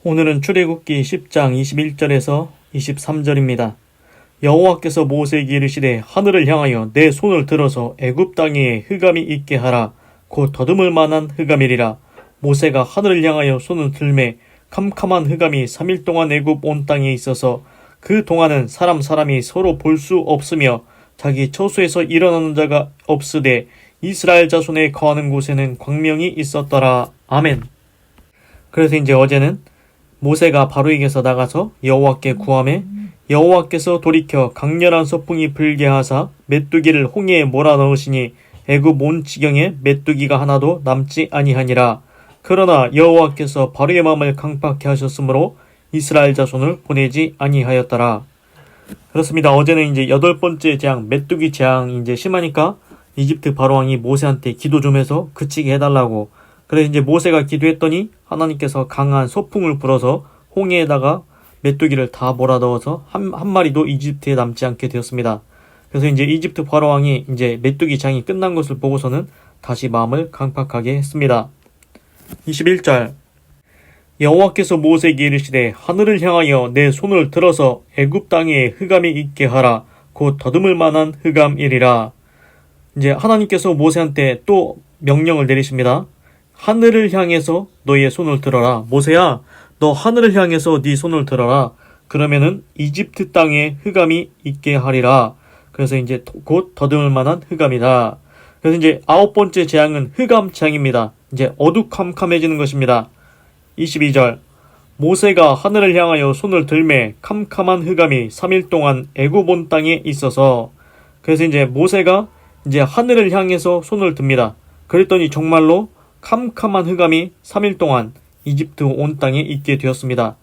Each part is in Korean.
오늘은 출애굽기 10장 21절에서 23절입니다. 여호와께서 모세에게 이르시되 하늘을 향하여 내 손을 들어서 애굽 땅에 흑암이 있게 하라. 곧 더듬을 만한 흑암이리라. 모세가 하늘을 향하여 손을 들매 캄캄한 흑암이 3일 동안 애굽 온 땅에 있어서 그 동안은 사람이 서로 볼 수 없으며 자기 처소에서 일어나는 자가 없으되 이스라엘 자손에 거하는 곳에는 광명이 있었더라. 아멘. 그래서 이제 어제는 모세가 바로에게서 나가서 여호와께 구하매 여호와께서 돌이켜 강렬한 서풍이 불게 하사 메뚜기를 홍해에 몰아넣으시니 애굽 온 지경에 메뚜기가 하나도 남지 아니하니라. 그러나 여호와께서 바로의 마음을 강팍케 하셨으므로 이스라엘 자손을 보내지 아니하였더라. 그렇습니다. 어제는 이제 8번째 재앙 메뚜기 재앙이 이제 심하니까 이집트 바로왕이 모세한테 기도 좀 해서 그치게 해달라고. 그래서 이제 모세가 기도했더니 하나님께서 강한 소풍을 불어서 홍해에다가 메뚜기를 다 몰아넣어서 한 마리도 이집트에 남지 않게 되었습니다. 그래서 이제 이집트 바로왕이 이제 메뚜기 장이 끝난 것을 보고서는 다시 마음을 강팍하게 했습니다. 21절 여호와께서 모세에게 이르시되 하늘을 향하여 내 손을 들어서 애굽 땅에 흑암이 있게 하라. 곧 더듬을 만한 흑암이리라. 이제 하나님께서 모세한테 또 명령을 내리십니다. 하늘을 향해서 너의 손을 들어라. 모세야, 너 하늘을 향해서 네 손을 들어라. 그러면은 이집트 땅에 흑암이 있게 하리라. 그래서 이제 곧 더듬을 만한 흑암이다. 그래서 이제 9번째 재앙은 흑암 재앙입니다. 이제 어두컴컴해지는 것입니다. 22절 모세가 하늘을 향하여 손을 들매 캄캄한 흑암이 3일 동안 애굽 온 땅에 있어서. 그래서 이제 모세가 이제 하늘을 향해서 손을 듭니다. 그랬더니 정말로 캄캄한 흑암이 3일 동안 이집트 온 땅에 있게 되었습니다.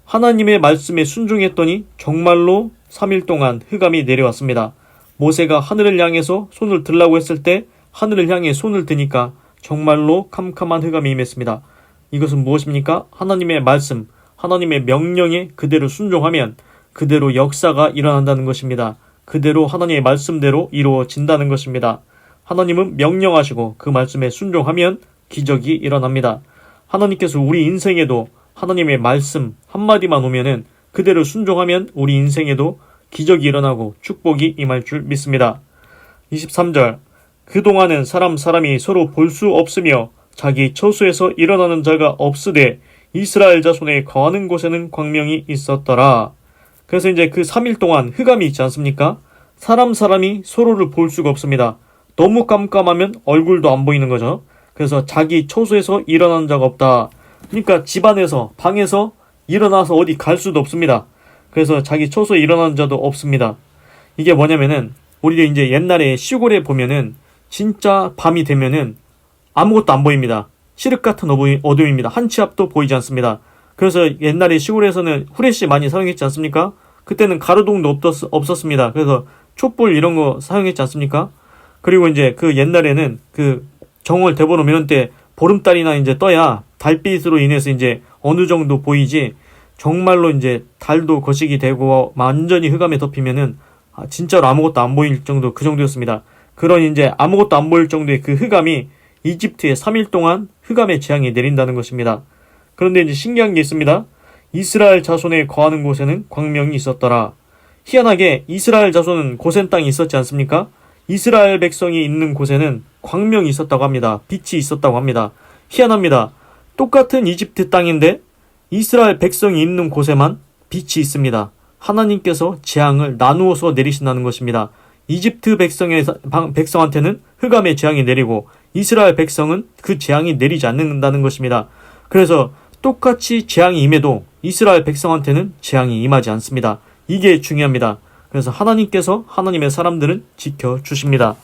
하나님의 말씀에 순종했더니 정말로 3일 동안 흑암이 내려왔습니다. 모세가 하늘을 향해서 손을 들라고 했을 때 하늘을 향해 손을 드니까 정말로 캄캄한 흑암이 임했습니다. 이것은 무엇입니까? 하나님의 말씀, 하나님의 명령에 그대로 순종하면 그대로 역사가 일어난다는 것입니다. 그대로 하나님의 말씀대로 이루어진다는 것입니다. 하나님은 명령하시고 그 말씀에 순종하면 기적이 일어납니다. 하나님께서 우리 인생에도 하나님의 말씀 한마디만 오면은 그대로 순종하면 우리 인생에도 기적이 일어나고 축복이 임할 줄 믿습니다. 23절 그동안은 사람이 서로 볼 수 없으며 자기 처소에서 일어나는 자가 없으되 이스라엘 자손에 거하는 곳에는 광명이 있었더라. 그래서 이제 그 3일 동안 흑암이 있지 않습니까? 사람이 서로를 볼 수가 없습니다. 너무 깜깜하면 얼굴도 안 보이는 거죠. 그래서 자기 처소에서 일어나는 자가 없다. 그러니까 집안에서 방에서 일어나서 어디 갈 수도 없습니다. 그래서 자기 처소에 일어나는 자도 없습니다. 이게 뭐냐면은 우리 이제 옛날에 시골에 보면은 진짜 밤이 되면은 아무것도 안 보입니다. 칠흑 같은 어둠입니다. 한 치 앞도 보이지 않습니다. 그래서 옛날에 시골에서는 후레쉬 많이 사용했지 않습니까? 그때는 가로등도 없었습니다. 그래서 촛불 이런 거 사용했지 않습니까? 그리고 이제 그 옛날에는 그 정월 대보름 이런 때 보름달이나 이제 떠야 달빛으로 인해서 이제 어느 정도 보이지, 정말로 이제 달도 거식이 되고 완전히 흑암에 덮이면은 진짜로 아무것도 안 보일 정도, 그 정도였습니다. 그런 이제 아무것도 안 보일 정도의 그 흑암이 이집트에 3일 동안 흑암의 재앙이 내린다는 것입니다. 그런데 이제 신기한 게 있습니다. 이스라엘 자손에 거하는 곳에는 광명이 있었더라. 희한하게 이스라엘 자손은 고센 땅이 있었지 않습니까? 이스라엘 백성이 있는 곳에는 광명이 있었다고 합니다. 빛이 있었다고 합니다. 희한합니다. 똑같은 이집트 땅인데 이스라엘 백성이 있는 곳에만 빛이 있습니다. 하나님께서 재앙을 나누어서 내리신다는 것입니다. 이집트 백성한테는 흑암의 재앙이 내리고 이스라엘 백성은 그 재앙이 내리지 않는다는 것입니다. 그래서 똑같이 재앙이 임해도 이스라엘 백성한테는 재앙이 임하지 않습니다. 이게 중요합니다. 그래서 하나님께서 하나님의 사람들은 지켜주십니다.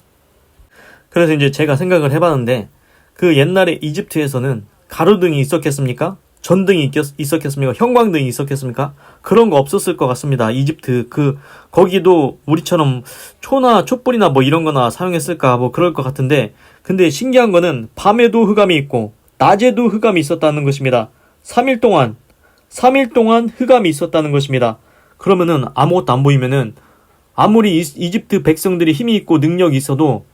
그래서 이제 제가 생각을 해봤는데 그 옛날에 이집트에서는 가로등이 있었겠습니까? 전등이 있었겠습니까? 형광등이 있었겠습니까? 그런 거 없었을 것 같습니다. 이집트 거기도 우리처럼 초나 촛불이나 뭐 이런 거나 사용했을까 뭐 그럴 것 같은데, 근데 신기한 거는 밤에도 흑암이 있고 낮에도 흑암이 있었다는 것입니다. 3일 동안 흑암이 있었다는 것입니다. 그러면은 아무것도 안 보이면은 아무리 이집트 백성들이 힘이 있고 능력이 있어도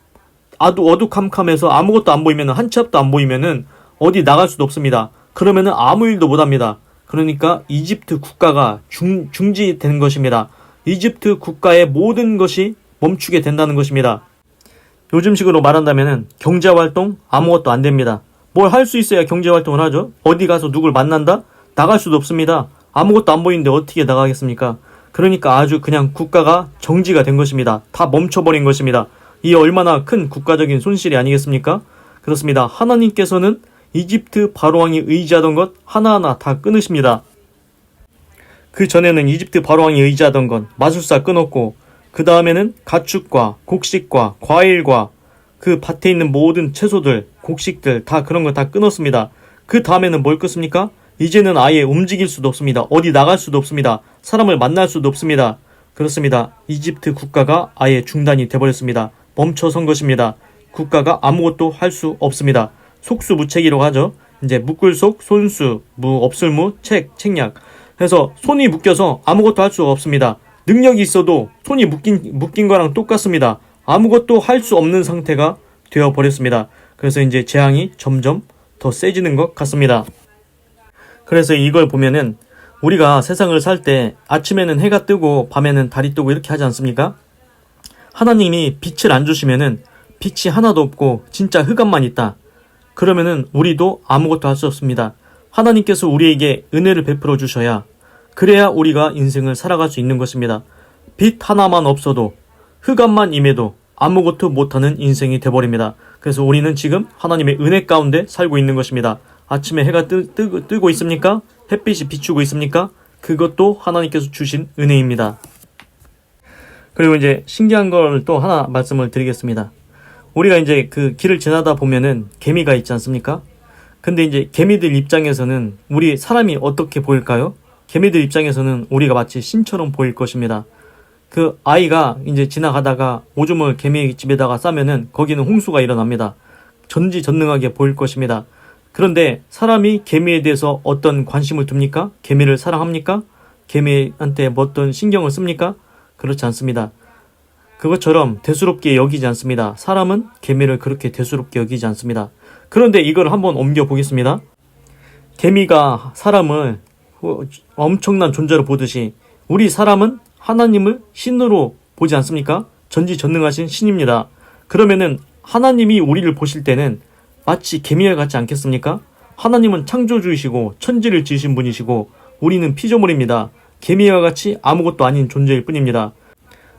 어두컴컴해서 아무것도 안 보이면은 한 치 앞도 안 보이면은 어디 나갈 수도 없습니다. 그러면은 아무 일도 못합니다. 그러니까 이집트 국가가 중지된 것입니다. 이집트 국가의 모든 것이 멈추게 된다는 것입니다. 요즘식으로 말한다면 경제활동 아무것도 안 됩니다. 뭘 할 수 있어야 경제활동을 하죠. 어디 가서 누굴 만난다? 나갈 수도 없습니다. 아무것도 안 보이는데 어떻게 나가겠습니까? 그러니까 아주 그냥 국가가 정지가 된 것입니다. 다 멈춰버린 것입니다. 이 얼마나 큰 국가적인 손실이 아니겠습니까? 그렇습니다. 하나님께서는 이집트 바로왕이 의지하던 것 하나하나 다 끊으십니다. 그 전에는 이집트 바로왕이 의지하던 건 마술사 끊었고, 그 다음에는 가축과 곡식과 과일과 그 밭에 있는 모든 채소들, 곡식들 다 그런 거 다 끊었습니다. 그 다음에는 뭘 끊습니까? 이제는 아예 움직일 수도 없습니다. 어디 나갈 수도 없습니다. 사람을 만날 수도 없습니다. 그렇습니다. 이집트 국가가 아예 중단이 돼버렸습니다. 멈춰선 것입니다. 국가가 아무것도 할 수 없습니다. 속수무책이라고 하죠. 이제 묶을 속, 손수, 없을 무, 책략. 해서 손이 묶여서 아무것도 할 수가 없습니다. 능력이 있어도 손이 묶인 거랑 똑같습니다. 아무것도 할 수 없는 상태가 되어버렸습니다. 그래서 이제 재앙이 점점 더 세지는 것 같습니다. 그래서 이걸 보면은 우리가 세상을 살 때 아침에는 해가 뜨고 밤에는 달이 뜨고 이렇게 하지 않습니까? 하나님이 빛을 안 주시면은 빛이 하나도 없고 진짜 흑암만 있다. 그러면은 우리도 아무것도 할 수 없습니다. 하나님께서 우리에게 은혜를 베풀어 주셔야, 그래야 우리가 인생을 살아갈 수 있는 것입니다. 빛 하나만 없어도, 흑암만 임해도 아무것도 못하는 인생이 돼버립니다. 그래서 우리는 지금 하나님의 은혜 가운데 살고 있는 것입니다. 아침에 해가 뜨고 있습니까? 햇빛이 비추고 있습니까? 그것도 하나님께서 주신 은혜입니다. 그리고 이제 신기한 걸 또 하나 말씀을 드리겠습니다. 우리가 이제 그 길을 지나다 보면은 개미가 있지 않습니까? 근데 이제 개미들 입장에서는 우리 사람이 어떻게 보일까요? 개미들 입장에서는 우리가 마치 신처럼 보일 것입니다. 그 아이가 이제 지나가다가 오줌을 개미 집에다가 싸면은 거기는 홍수가 일어납니다. 전지전능하게 보일 것입니다. 그런데 사람이 개미에 대해서 어떤 관심을 둡니까? 개미를 사랑합니까? 개미한테 뭐 어떤 신경을 씁니까? 그렇지 않습니다. 그것처럼 대수롭게 여기지 않습니다. 사람은 개미를 그렇게 대수롭게 여기지 않습니다. 그런데 이걸 한번 옮겨 보겠습니다. 개미가 사람을 엄청난 존재로 보듯이 우리 사람은 하나님을 신으로 보지 않습니까? 전지전능하신 신입니다. 그러면은 하나님이 우리를 보실 때는 마치 개미와 같지 않겠습니까? 하나님은 창조주이시고 천지를 지으신 분이시고 우리는 피조물입니다. 개미와 같이 아무것도 아닌 존재일 뿐입니다.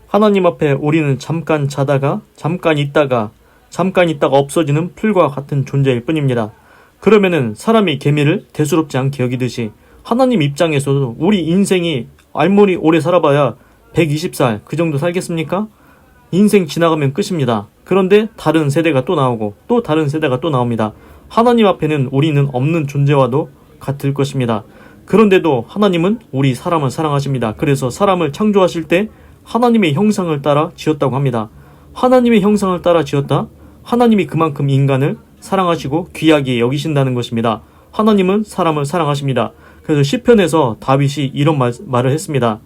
하나님 앞에 우리는 잠깐 자다가 잠깐 있다가 없어지는 풀과 같은 존재일 뿐입니다. 그러면은 사람이 개미를 대수롭지 않게 여기듯이 하나님 입장에서도 우리 인생이 아무리 오래 살아봐야 120살 그 정도 살겠습니까? 인생 지나가면 끝입니다. 그런데 다른 세대가 또 나오고 또 다른 세대가 또 나옵니다. 하나님 앞에는 우리는 없는 존재와도 같을 것입니다. 그런데도 하나님은 우리 사람을 사랑하십니다. 그래서 사람을 창조하실 때 하나님의 형상을 따라 지었다고 합니다. 하나님의 형상을 따라 지었다? 하나님이 그만큼 인간을 사랑하시고 귀하게 여기신다는 것입니다. 하나님은 사람을 사랑하십니다. 그래서 시편에서 다윗이 이런 말을 했습니다.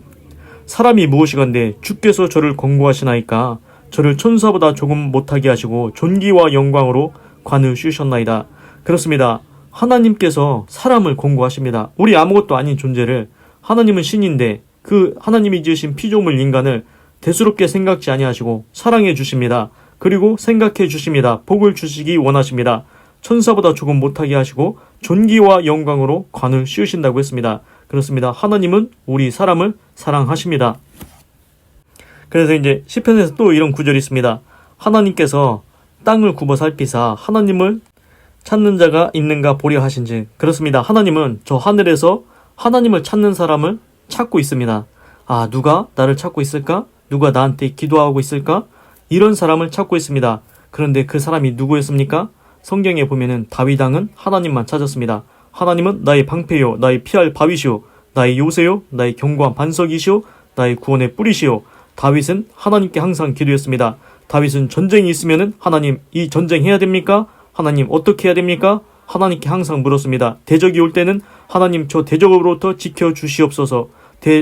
사람이 무엇이건대 주께서 저를 권고하시나이까 저를 천사보다 조금 못하게 하시고 존귀와 영광으로 관을 씌우셨나이다. 그렇습니다. 하나님께서 사람을 권고하십니다. 우리 아무것도 아닌 존재를, 하나님은 신인데 그 하나님이 지으신 피조물 인간을 대수롭게 생각지 아니하시고 사랑해 주십니다. 그리고 생각해 주십니다. 복을 주시기 원하십니다. 천사보다 조금 못하게 하시고 존귀와 영광으로 관을 씌우신다고 했습니다. 그렇습니다. 하나님은 우리 사람을 사랑하십니다. 그래서 이제 시편에서 또 이런 구절이 있습니다. 하나님께서 땅을 굽어 살피사 하나님을 찾는 자가 있는가 보려 하신지. 그렇습니다. 하나님은 저 하늘에서 하나님을 찾는 사람을 찾고 있습니다. 아, 누가 나를 찾고 있을까? 누가 나한테 기도하고 있을까? 이런 사람을 찾고 있습니다. 그런데 그 사람이 누구였습니까? 성경에 보면은 다윗 왕은 하나님만 찾았습니다. 하나님은 나의 방패요, 나의 피할 바위시오, 나의 요새요, 나의 견고한 반석이시오, 나의 구원의 뿌리시오. 다윗은 하나님께 항상 기도했습니다. 다윗은 전쟁이 있으면은 하나님, 이 전쟁 해야 됩니까? 하나님, 어떻게 해야 됩니까? 하나님께 항상 물었습니다. 대적이 올 때는 하나님, 저 대적으로부터 지켜주시옵소서,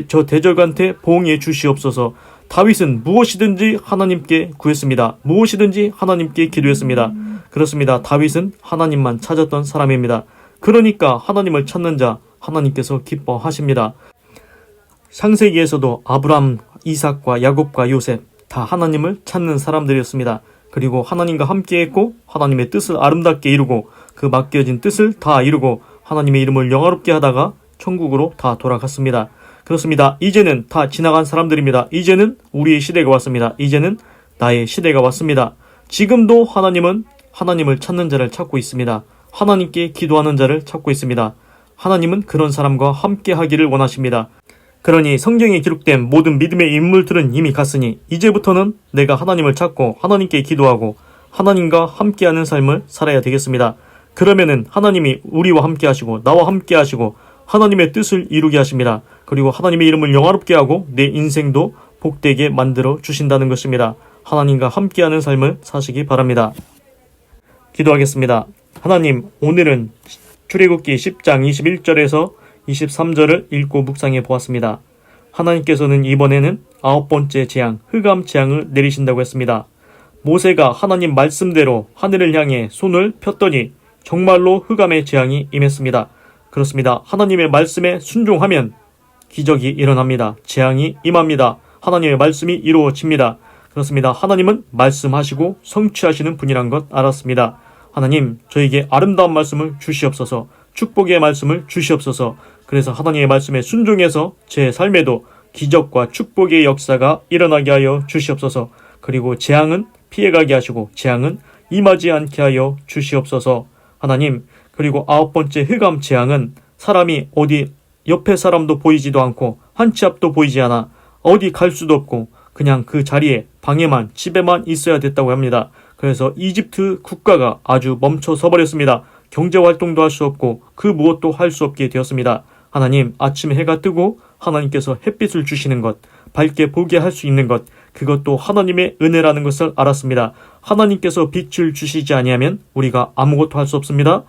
저 대적한테 보응해 주시옵소서. 다윗은 무엇이든지 하나님께 구했습니다. 무엇이든지 하나님께 기도했습니다. 그렇습니다. 다윗은 하나님만 찾았던 사람입니다. 그러니까 하나님을 찾는 자, 하나님께서 기뻐하십니다. 창세기에서도 아브람, 이삭과 야곱과 요셉 다 하나님을 찾는 사람들이었습니다. 그리고 하나님과 함께했고 하나님의 뜻을 아름답게 이루고 그 맡겨진 뜻을 다 이루고 하나님의 이름을 영화롭게 하다가 천국으로 다 돌아갔습니다. 그렇습니다. 이제는 다 지나간 사람들입니다. 이제는 우리의 시대가 왔습니다. 이제는 나의 시대가 왔습니다. 지금도 하나님은 하나님을 찾는 자를 찾고 있습니다. 하나님께 기도하는 자를 찾고 있습니다. 하나님은 그런 사람과 함께 하기를 원하십니다. 그러니 성경에 기록된 모든 믿음의 인물들은 이미 갔으니 이제부터는 내가 하나님을 찾고 하나님께 기도하고 하나님과 함께하는 삶을 살아야 되겠습니다. 그러면은 하나님이 우리와 함께 하시고 나와 함께 하시고 하나님의 뜻을 이루게 하십니다. 그리고 하나님의 이름을 영화롭게 하고 내 인생도 복되게 만들어 주신다는 것입니다. 하나님과 함께하는 삶을 사시기 바랍니다. 기도하겠습니다. 하나님, 오늘은 출애굽기 10장 21절에서 23절을 읽고 묵상해 보았습니다. 하나님께서는 이번에는 9번째 재앙, 흑암 재앙을 내리신다고 했습니다. 모세가 하나님 말씀대로 하늘을 향해 손을 폈더니 정말로 흑암의 재앙이 임했습니다. 그렇습니다. 하나님의 말씀에 순종하면 기적이 일어납니다. 재앙이 임합니다. 하나님의 말씀이 이루어집니다. 그렇습니다. 하나님은 말씀하시고 성취하시는 분이란 것 알았습니다. 하나님, 저에게 아름다운 말씀을 주시옵소서, 축복의 말씀을 주시옵소서. 그래서 하나님의 말씀에 순종해서 제 삶에도 기적과 축복의 역사가 일어나게 하여 주시옵소서. 그리고 재앙은 피해가게 하시고 재앙은 임하지 않게 하여 주시옵소서. 하나님, 그리고 9번째 흑암 재앙은 사람이 어디 옆에 사람도 보이지도 않고 한 치 앞도 보이지 않아 어디 갈 수도 없고 그냥 그 자리에 방에만 집에만 있어야 됐다고 합니다. 그래서 이집트 국가가 아주 멈춰서 버렸습니다. 경제활동도 할 수 없고 그 무엇도 할 수 없게 되었습니다. 하나님, 아침에 해가 뜨고 하나님께서 햇빛을 주시는 것, 밝게 보게 할 수 있는 것, 그것도 하나님의 은혜라는 것을 알았습니다. 하나님께서 빛을 주시지 아니하면 우리가 아무것도 할 수 없습니다.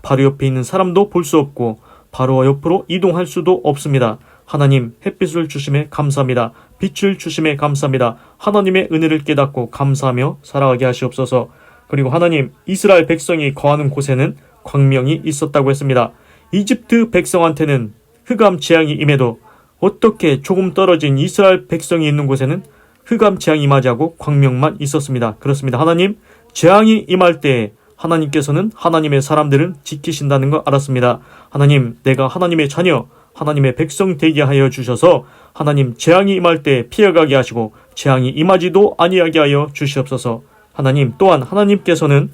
바로 옆에 있는 사람도 볼 수 없고 바로 옆으로 이동할 수도 없습니다. 하나님, 햇빛을 주심에 감사합니다. 빛을 주심에 감사합니다. 하나님의 은혜를 깨닫고 감사하며 살아가게 하시옵소서. 그리고 하나님, 이스라엘 백성이 거하는 곳에는 광명이 있었다고 했습니다. 이집트 백성한테는 흑암 재앙이 임해도 어떻게 조금 떨어진 이스라엘 백성이 있는 곳에는 흑암 재앙이 임하지 않고 광명만 있었습니다. 그렇습니다. 하나님, 재앙이 임할 때 하나님께서는 하나님의 사람들은 지키신다는 거 알았습니다. 하나님, 내가 하나님의 자녀, 하나님의 백성 되게 하여 주셔서 하나님, 재앙이 임할 때 피해가게 하시고 재앙이 임하지도 아니하게 하여 주시옵소서. 하나님, 또한 하나님께서는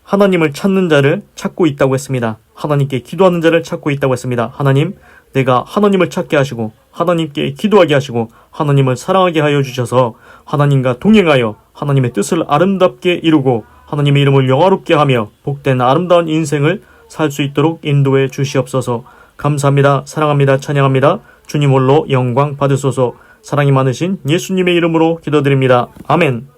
하나님을 찾는 자를 찾고 있다고 했습니다. 하나님께 기도하는 자를 찾고 있다고 했습니다. 하나님, 내가 하나님을 찾게 하시고 하나님께 기도하게 하시고 하나님을 사랑하게 하여 주셔서 하나님과 동행하여 하나님의 뜻을 아름답게 이루고 하나님의 이름을 영화롭게 하며 복된 아름다운 인생을 살 수 있도록 인도해 주시옵소서. 감사합니다. 사랑합니다. 찬양합니다. 주님 홀로 영광 받으소서. 사랑이 많으신 예수님의 이름으로 기도드립니다. 아멘.